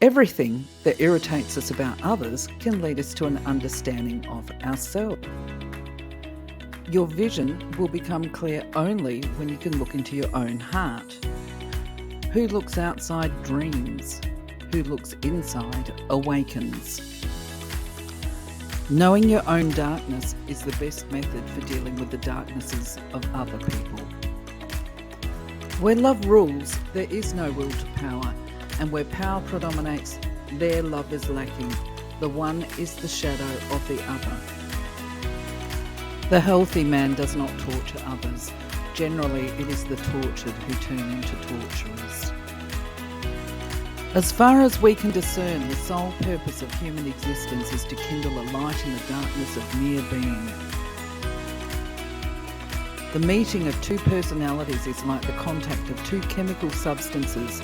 Everything that irritates us about others can lead us to an understanding of ourselves. Your vision will become clear only when you can look into your own heart. Who looks outside dreams. Who looks inside awakens. Knowing your own darkness is the best method for dealing with the darknesses of other people. Where love rules, there is no will to power, and where power predominates, there love is lacking. The one is the shadow of the other. The healthy man does not torture others. Generally, it is the tortured who turn into torturers. As far as we can discern, the sole purpose of human existence is to kindle a light in the darkness of mere being. The meeting of two personalities is like the contact of two chemical substances.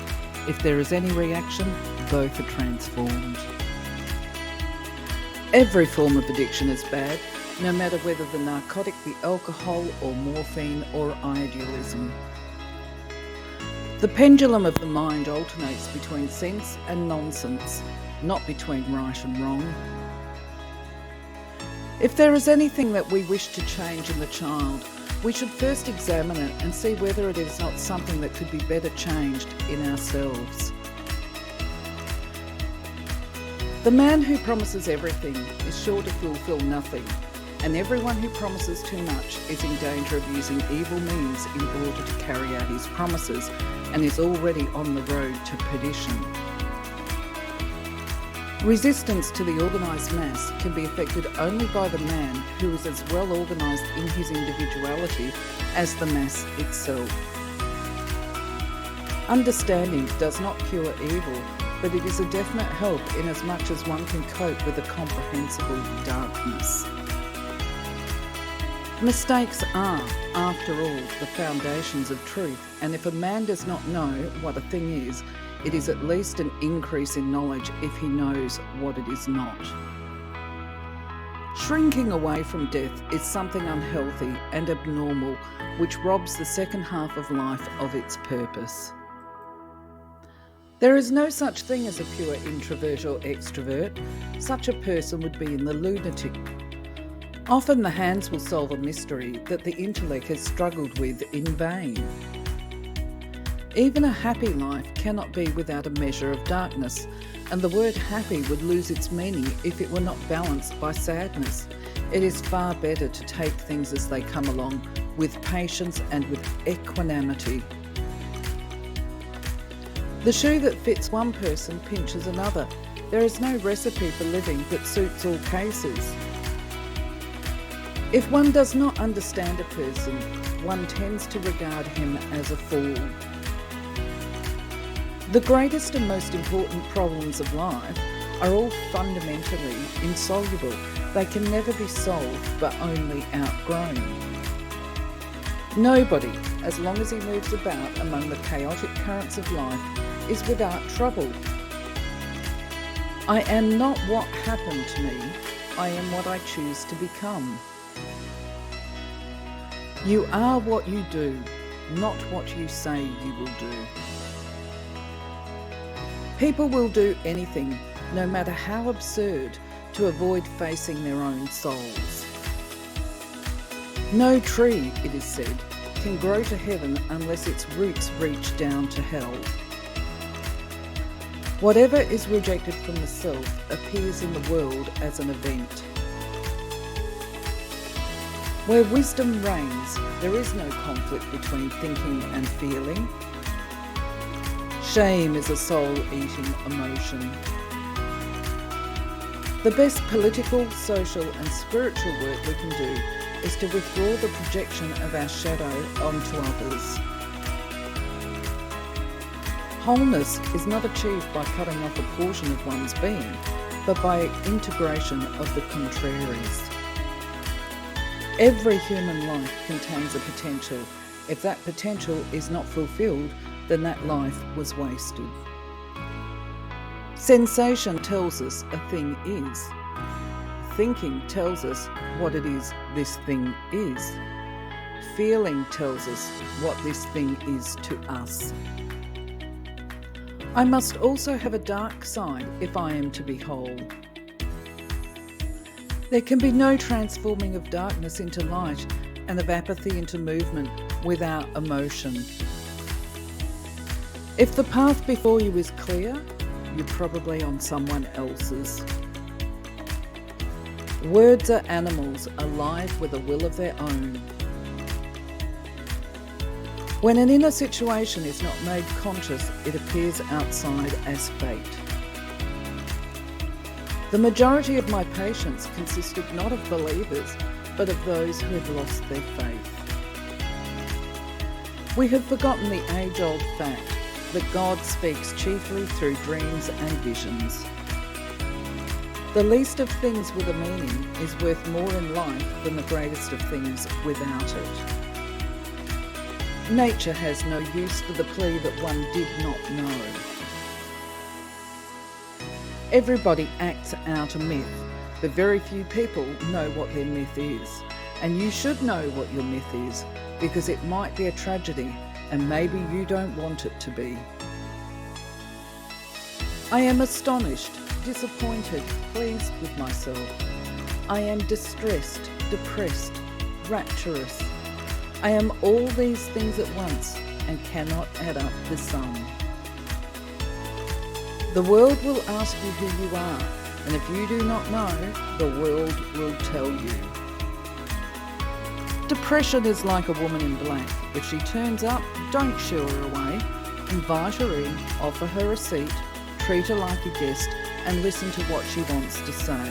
If there is any reaction, both are transformed. Every form of addiction is bad, no matter whether the narcotic be alcohol or morphine or idealism. The pendulum of the mind alternates between sense and nonsense, not between right and wrong. If there is anything that we wish to change in the child, we should first examine it and see whether it is not something that could be better changed in ourselves. The man who promises everything is sure to fulfill nothing, and everyone who promises too much is in danger of using evil means in order to carry out his promises and is already on the road to perdition. Resistance to the organised mass can be effected only by the man who is as well organised in his individuality as the mass itself. Understanding does not cure evil, but it is a definite help inasmuch as one can cope with a comprehensible darkness. Mistakes are, after all, the foundations of truth, and if a man does not know what a thing is, it is at least an increase in knowledge if he knows what it is not. Shrinking away from death is something unhealthy and abnormal, which robs the second half of life of its purpose. There is no such thing as a pure introvert or extrovert. Such a person would be in the lunatic. Often the hands will solve a mystery that the intellect has struggled with in vain. Even a happy life cannot be without a measure of darkness, and the word happy would lose its meaning if it were not balanced by sadness. It is far better to take things as they come along, with patience and with equanimity. The shoe that fits one person pinches another. There is no recipe for living that suits all cases. If one does not understand a person, one tends to regard him as a fool. The greatest and most important problems of life are all fundamentally insoluble. They can never be solved, but only outgrown. Nobody, as long as he moves about among the chaotic currents of life, is without trouble. I am not what happened to me, I am what I choose to become. You are what you do, not what you say you will do. People will do anything, no matter how absurd, to avoid facing their own souls. No tree, it is said, can grow to heaven unless its roots reach down to hell. Whatever is rejected from the self appears in the world as an event. Where wisdom reigns, there is no conflict between thinking and feeling. Shame is a soul-eating emotion. The best political, social and spiritual work we can do is to withdraw the projection of our shadow onto others. Wholeness is not achieved by cutting off a portion of one's being, but by integration of the contraries. Every human life contains a potential. If that potential is not fulfilled, then that life was wasted. Sensation tells us a thing is. Thinking tells us what it is this thing is. Feeling tells us what this thing is to us. I must also have a dark side if I am to be whole. There can be no transforming of darkness into light and of apathy into movement without emotion. If the path before you is clear, you're probably on someone else's. Words are animals alive with a will of their own. When an inner situation is not made conscious, it appears outside as fate. The majority of my patients consisted not of believers, but of those who had lost their faith. We have forgotten the age-old fact that God speaks chiefly through dreams and visions. The least of things with a meaning is worth more in life than the greatest of things without it. Nature has no use for the plea that one did not know. Everybody acts out a myth, but very few people know what their myth is. And you should know what your myth is, because it might be a tragedy, and maybe you don't want it to be. I am astonished, disappointed, pleased with myself. I am distressed, depressed, rapturous. I am all these things at once and cannot add up the sum. The world will ask you who you are, and if you do not know, the world will tell you. Depression is like a woman in black. If she turns up, don't shoo her away. Invite her in, offer her a seat, treat her like a guest, and listen to what she wants to say.